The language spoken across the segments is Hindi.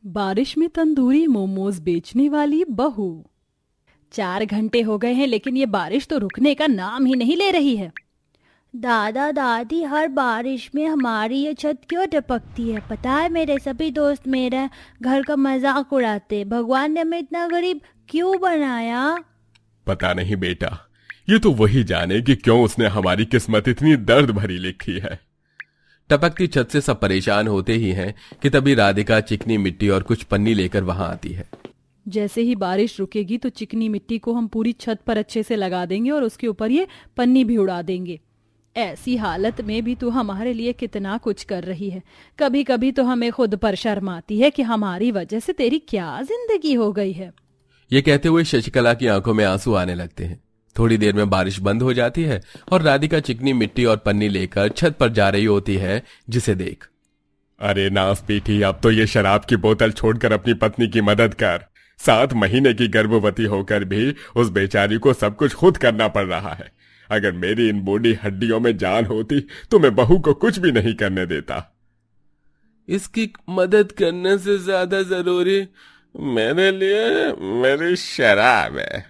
बारिश में तंदूरी मोमोज बेचने वाली बहू। 4 घंटे हो गए हैं लेकिन ये बारिश तो रुकने का नाम ही नहीं ले रही है। दादा दादी, हर बारिश में हमारी ये छत क्यों टपकती है? पता है, मेरे सभी दोस्त मेरे घर का मजाक उड़ाते। भगवान ने हमें इतना गरीब क्यों बनाया? पता नहीं बेटा, ये तो वही जाने कि क्यों उसने हमारी किस्मत इतनी दर्द भरी लिखी है। टपकती छत से सब परेशान होते ही हैं कि तभी राधिका चिकनी मिट्टी और कुछ पन्नी लेकर वहां आती है। जैसे ही बारिश रुकेगी तो चिकनी मिट्टी को हम पूरी छत पर अच्छे से लगा देंगे और उसके ऊपर ये पन्नी भी उड़ा देंगे। ऐसी हालत में भी तू हमारे लिए कितना कुछ कर रही है। कभी कभी तो हमें खुद पर शर्म आती है कि हमारी वजह से तेरी क्या जिंदगी हो गई है। ये कहते हुए शशिकला की आंखों में आंसू आने लगते हैं। थोड़ी देर में बारिश बंद हो जाती है और राधिका चिकनी मिट्टी और पन्नी लेकर छत पर जा रही होती है, जिसे देख। अरे नास बेटी, अब तो ये शराब की बोतल छोड़कर अपनी पत्नी की मदद कर। 7 महीने की गर्भवती होकर भी उस बेचारी को सब कुछ खुद करना पड़ रहा है। अगर मेरी इन बूढ़ी हड्डियों में जान होती तो मैं बहू को कुछ भी नहीं करने देता। इसकी मदद करने से ज्यादा जरूरी मेरे लिए मेरी शराब है।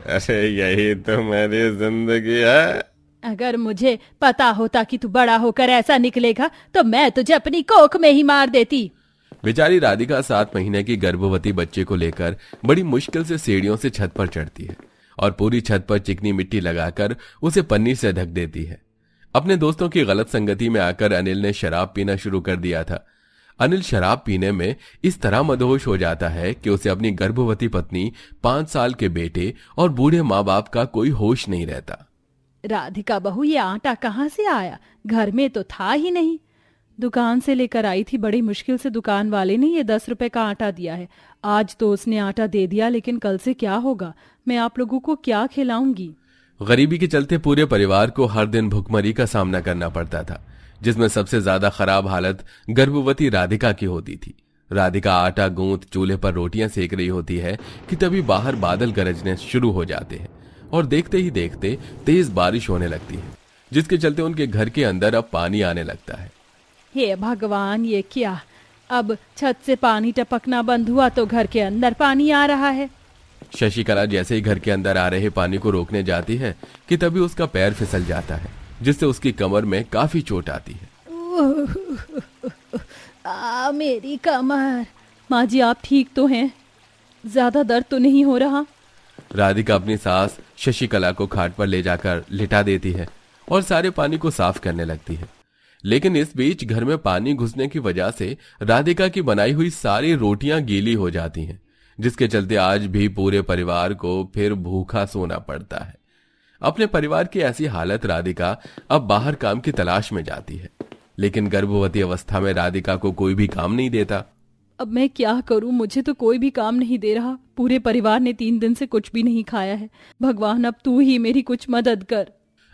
अरे यही तो मेरी जिंदगी है। अगर मुझे पता होता कि तू बड़ा होकर ऐसा निकलेगा तो मैं तुझे अपनी कोख में ही मार देती। बेचारी राधिका 7 महीने की गर्भवती बच्चे को लेकर बड़ी मुश्किल से सीढ़ियों से छत पर चढ़ती है और पूरी छत पर चिकनी मिट्टी लगाकर उसे पन्नी से ढक देती है। अपने दोस्तों की गलत संगति में आकर अनिल ने शराब पीना शुरू कर दिया था। अनिल शराब पीने में इस तरह मदहोश हो जाता है कि उसे अपनी गर्भवती पत्नी, 5 साल के बेटे और बूढ़े माँ बाप का कोई होश नहीं रहता। राधिका बहू, ये आटा कहाँ से आया? घर में तो था ही नहीं। दुकान से लेकर आई थी, बड़ी मुश्किल से दुकान वाले ने ये 10 रुपए का आटा दिया है। आज तो उसने आटा दे दिया, लेकिन कल से क्या होगा? मैं आप लोगों को क्या खिलाऊंगी? गरीबी के चलते पूरे परिवार को हर दिन भुखमरी का सामना करना पड़ता था, जिसमें सबसे ज्यादा खराब हालत गर्भवती राधिका की होती थी। राधिका आटा गूंथ चूल्हे पर रोटियां सेक रही होती है कि तभी बाहर बादल गरजने शुरू हो जाते हैं और देखते ही देखते तेज बारिश होने लगती है, जिसके चलते उनके घर के अंदर अब पानी आने लगता है। हे भगवान, ये क्या? अब छत से पानी टपकना बंद हुआ तो घर के अंदर पानी आ रहा है। शशिकला जैसे ही घर के अंदर आ रहे पानी को रोकने जाती है कि तभी उसका पैर फिसल जाता है, जिससे उसकी कमर में काफी चोट आती है। मेरी कमर। माँ जी, आप ठीक तो हैं? ज्यादा दर्द तो नहीं हो रहा? राधिका अपनी सास शशिकला को खाट पर ले जाकर लिटा देती है और सारे पानी को साफ करने लगती है। लेकिन इस बीच घर में पानी घुसने की वजह से राधिका की बनाई हुई सारी रोटियां गीली हो जाती हैं, जिसके चलते आज भी पूरे परिवार को फिर भूखा सोना पड़ता है। अपने परिवार की ऐसी हालत राधिका अब बाहर काम की तलाश में जाती है, लेकिन गर्भवती अवस्था में राधिका को कोई भी काम नहीं देता। अब मैं क्या करूं? मुझे तो कोई भी काम नहीं दे रहा। पूरे परिवार ने 3 दिन से कुछ भी नहीं खाया है। भगवान, अब तू ही मेरी कुछ मदद कर।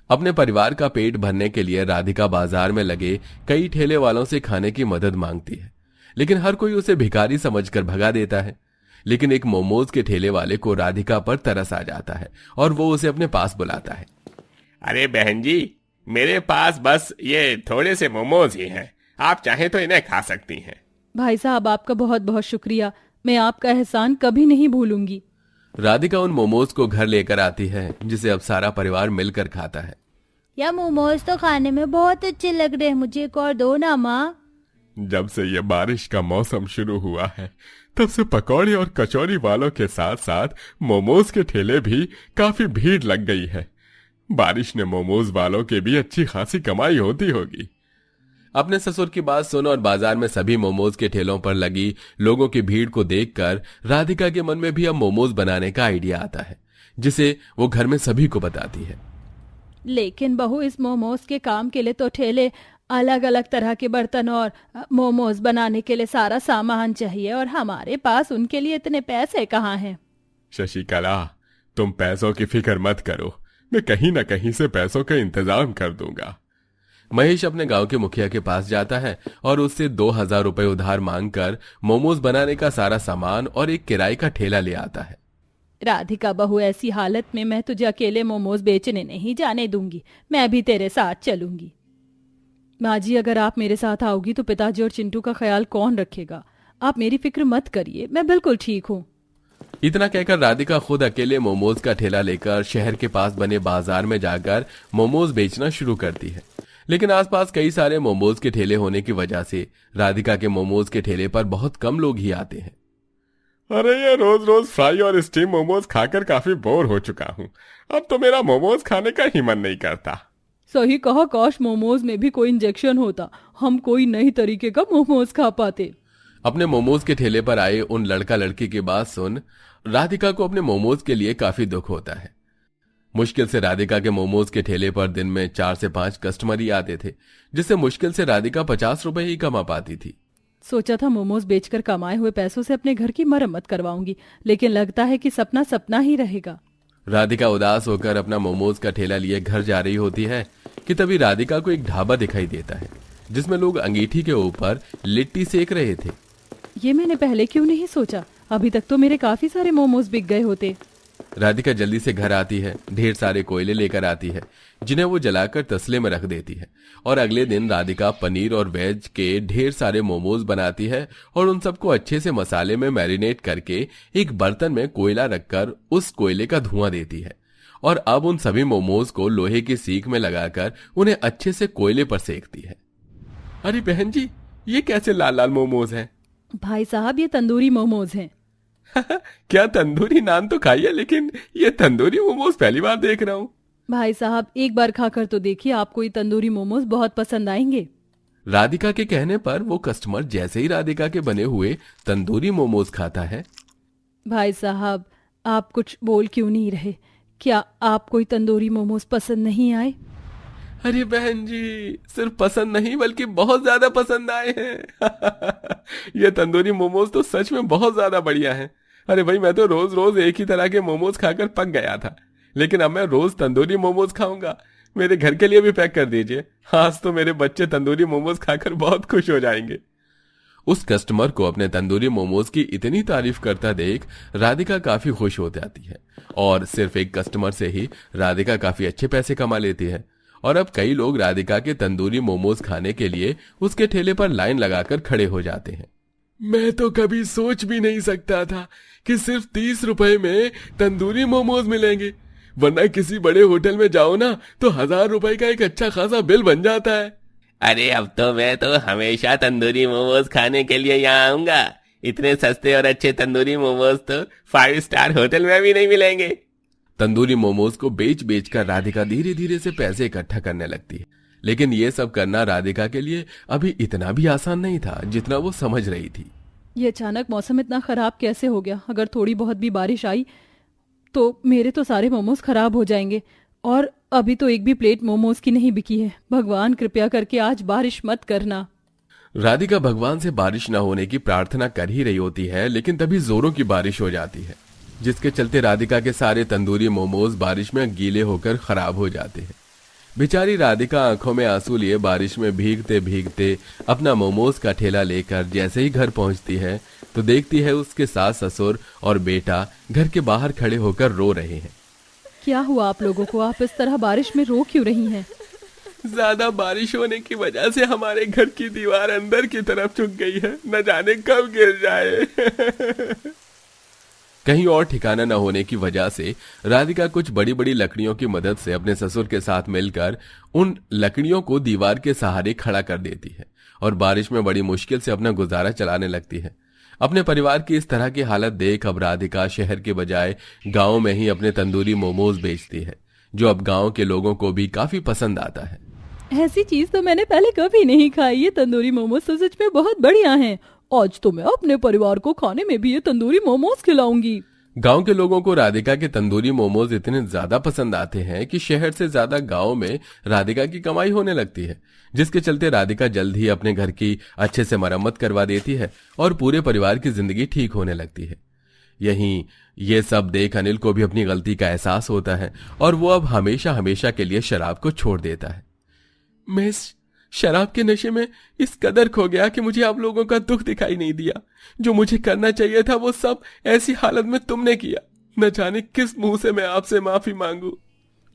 अपने परिवार का पेट भरने के लिए राधिका बाजार में लगे कई ठेले वालों से खाने की मदद मांगती है, लेकिन हर कोई उसे भिखारी समझकर भगा देता है। लेकिन एक मोमोज के ठेले वाले को राधिका पर तरस आ जाता है और वो उसे अपने पास बुलाता है। अरे बहन जी, मेरे पास बस ये थोड़े से मोमोज ही हैं। आप चाहें तो इन्हें खा सकती हैं। भाई साहब, आपका बहुत बहुत शुक्रिया। मैं आपका एहसान कभी नहीं भूलूंगी। राधिका उन मोमोज को घर लेकर आती है, जिसे अब सारा परिवार मिलकर खाता है। या मोमोज तो खाने में बहुत अच्छे लग रहे हैं, मुझे एक और दो ना माँ। जब से ये बारिश का मौसम शुरू हुआ है तब से पकौड़े और कचौरी वालों के साथ साथ मोमोज के ठेले भी काफी भीड़ लग गई है। बारिश ने मोमोज वालों के भी अच्छी खासी कमाई होती होगी। अपने ससुर की बात सुन और बाजार में सभी मोमोज के ठेलों पर लगी लोगों की भीड़ को देखकर राधिका के मन में भी अब मोमोज बनाने का आइडिया आता है, जिसे वो घर में सभी को बताती है। लेकिन बहू, इस मोमोज के काम के लिए तो ठेले, अलग अलग तरह के बर्तन और मोमोज बनाने के लिए सारा सामान चाहिए, और हमारे पास उनके लिए इतने पैसे कहाँ हैं? शशिकला, तुम पैसों की फिक्र मत करो, मैं कहीं ना कहीं से पैसों का इंतजाम कर दूंगा। महेश अपने गांव के मुखिया के पास जाता है और उससे 2000 रुपए उधार मांगकर मोमोज बनाने का सारा सामान और एक किराए का ठेला ले आता है। राधिका बहू, ऐसी हालत में मैं तुझे अकेले मोमोज बेचने नहीं जाने दूंगी। मैं भी तेरे साथ चलूंगी। माँ जी, अगर आप मेरे साथ आओगी तो पिताजी और चिंटू का ख्याल कौन रखेगा? आप मेरी फिक्र मत करिए, मैं बिल्कुल ठीक हूँ। इतना कहकर राधिका खुद अकेले मोमोज का ठेला लेकर शहर के पास बने बाजार में जाकर मोमोज बेचना शुरू करती है। लेकिन आसपास कई सारे मोमोज के ठेले होने की वजह से राधिका के मोमोज के ठेले पर बहुत कम लोग ही आते हैं। अरे ये रोज रोज फ्राई और स्टीम मोमोज खाकर काफी बोर हो चुका हूँ। अब तो मेरा मोमोज खाने का ही मन नहीं करता। सही कहा, काश मोमोज में भी कोई इंजेक्शन होता, हम कोई नई तरीके का मोमोज खा पाते। अपने मोमोज के ठेले पर आए उन लड़का लड़की की बात सुन राधिका को अपने मोमोज के लिए काफी दुख होता है। मुश्किल से राधिका के मोमोज के ठेले पर दिन में 4 से 5 कस्टमर ही आते थे, जिससे मुश्किल से राधिका 50 रुपए ही कमा पाती थी। सोचा था मोमोज बेचकर कमाए हुए पैसों से अपने घर की मरम्मत करवाऊंगी, लेकिन लगता है कि सपना सपना ही रहेगा। राधिका उदास होकर अपना मोमोज का ठेला लिए घर जा रही होती है कि तभी राधिका को एक ढाबा दिखाई देता है जिसमें लोग अंगीठी के ऊपर लिट्टी सेक रहे थे। ये मैंने पहले क्यों नहीं सोचा, अभी तक तो मेरे काफी सारे मोमोज बिक गए होते। राधिका जल्दी से घर आती है, ढेर सारे कोयले लेकर आती है जिन्हें वो जलाकर तसले में रख देती है और अगले दिन राधिका पनीर और वेज के ढेर सारे मोमोज बनाती है और उन सबको अच्छे से मसाले में मैरिनेट करके एक बर्तन में कोयला रखकर उस कोयले का धुआं देती है और अब उन सभी मोमोज को लोहे की सीख में लगाकर उन्हें अच्छे से कोयले पर सेकती है। अरे बहन जी, ये कैसे लाल लाल मोमोज हैं? भाई साहब, ये तंदूरी मोमोज हैं। क्या तंदूरी नान तो खाई है, लेकिन ये तंदूरी मोमोज पहली बार देख रहा हूँ। भाई साहब, एक बार खाकर तो देखिए, आपको ये तंदूरी मोमोज बहुत पसंद आएंगे। राधिका के कहने पर वो कस्टमर जैसे ही राधिका के बने हुए तंदूरी मोमोज खाता है। भाई साहब, आप कुछ बोल क्यों नहीं रहे? क्या आपको ये तंदूरी मोमोज पसंद नहीं आए? अरे बहन जी, सिर्फ पसंद नहीं बल्कि बहुत ज्यादा पसंद आए हैं। ये तंदूरी मोमोज तो सच में बहुत ज्यादा बढ़िया हैं। अरे भाई, मैं तो रोज रोज एक ही तरह के मोमोज खाकर पक गया था, लेकिन अब मैं रोज तंदूरी मोमोज खाऊंगा। मेरे घर के लिए भी पैक कर दीजिए, आज तो मेरे बच्चे तंदूरी मोमोज खाकर बहुत खुश हो जाएंगे। उस कस्टमर को अपने तंदूरी मोमोज की इतनी तारीफ करता देख राधिका काफी खुश हो जाती है और सिर्फ एक कस्टमर से ही राधिका काफी अच्छे पैसे कमा लेती है और अब कई लोग राधिका के तंदूरी मोमोज खाने के लिए उसके ठेले पर लाइन लगाकर खड़े हो जाते हैं। मैं तो कभी सोच भी नहीं सकता था कि सिर्फ 30 रुपए में तंदूरी मोमोज मिलेंगे, वरना किसी बड़े होटल में जाओ ना तो 1000 रुपए का एक अच्छा खासा बिल बन जाता है। अरे अब तो मैं तो हमेशा तंदूरी मोमोज खाने के लिए यहाँ आऊंगा। इतने सस्ते और अच्छे तंदूरी मोमोज तो 5 स्टार होटल में भी नहीं मिलेंगे। तंदूरी मोमोज को बेच बेच कर राधिका धीरे धीरे से पैसे इकट्ठा करने लगती है, लेकिन ये सब करना राधिका के लिए अभी इतना भी आसान नहीं था जितना वो समझ रही थी। ये अचानक मौसम इतना खराब कैसे हो गया? अगर थोड़ी बहुत भी बारिश आई तो मेरे तो सारे मोमोज खराब हो जाएंगे, और अभी तो एक भी प्लेट मोमोज की नहीं बिकी है। भगवान कृपया करके आज बारिश मत करना। राधिका भगवान से बारिश न होने की प्रार्थना कर ही रही होती है, लेकिन तभी जोरों की बारिश हो जाती है, जिसके चलते राधिका के सारे तंदूरी मोमोज बारिश में गीले होकर खराब हो जाते हैं। बेचारी राधिका आंखों में आंसू लिए बारिश में भीगते भीगते अपना मोमोज का ठेला लेकर जैसे ही घर पहुंचती है तो देखती है उसके सास ससुर और बेटा घर के बाहर खड़े होकर रो रहे हैं। क्या हुआ आप लोगों को? आप इस तरह बारिश में रो क्यों रही हैं? ज्यादा बारिश होने की वजह से हमारे घर की दीवार अंदर की तरफ झुक गई है, न जाने कब गिर जाए। कहीं और ठिकाना न होने की वजह से राधिका कुछ बड़ी बड़ी लकड़ियों की मदद से अपने ससुर के साथ मिलकर उन लकड़ियों को दीवार के सहारे खड़ा कर देती है और बारिश में बड़ी मुश्किल से अपना गुजारा चलाने लगती है। अपने परिवार की इस तरह की हालत देख अब राधिका शहर के बजाय गांव में ही अपने तंदूरी मोमोज बेचती है, जो अब गांव के लोगों को भी काफी पसंद आता है। ऐसी चीज तो मैंने पहले कभी नहीं खाई। ये तंदूरी मोमोज तो सच में बहुत बढ़िया हैं। आज तो मैं अपने परिवार को खाने में भी ये तंदूरी मोमोज खिलाऊंगी। गांव के लोगों को राधिका के तंदूरी मोमोज इतने ज्यादा पसंद आते हैं कि शहर से ज्यादा गांव में राधिका की कमाई होने लगती है, जिसके चलते राधिका जल्द ही अपने घर की अच्छे से मरम्मत करवा देती है और पूरे परिवार की जिंदगी ठीक होने लगती है। यहीं ये सब देख अनिल को भी अपनी गलती का एहसास होता है और वो अब हमेशा हमेशा के लिए शराब को छोड़ देता है। मैं शराब के नशे में इस कदर खो गया कि मुझे आप लोगों का दुख दिखाई नहीं दिया। जो मुझे करना चाहिए था वो सब ऐसी हालत में तुमने किया। न जाने किस मुंह से मैं आपसे माफी मांगू।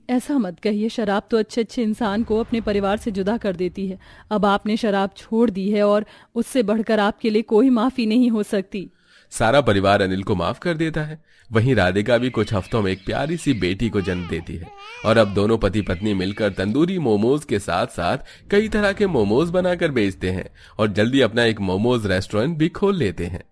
ऐसा मत कहिए, शराब तो अच्छे अच्छे इंसान को अपने परिवार से जुदा कर देती है। अब आपने शराब छोड़ दी है और उससे बढ़कर आपके लिए कोई माफी नहीं हो सकती। सारा परिवार अनिल को माफ कर देता है। वहीं राधिका भी कुछ हफ्तों में एक प्यारी सी बेटी को जन्म देती है और अब दोनों पति पत्नी मिलकर तंदूरी मोमोज के साथ साथ कई तरह के मोमोज बनाकर बेचते हैं और जल्दी अपना एक मोमोज रेस्टोरेंट भी खोल लेते हैं।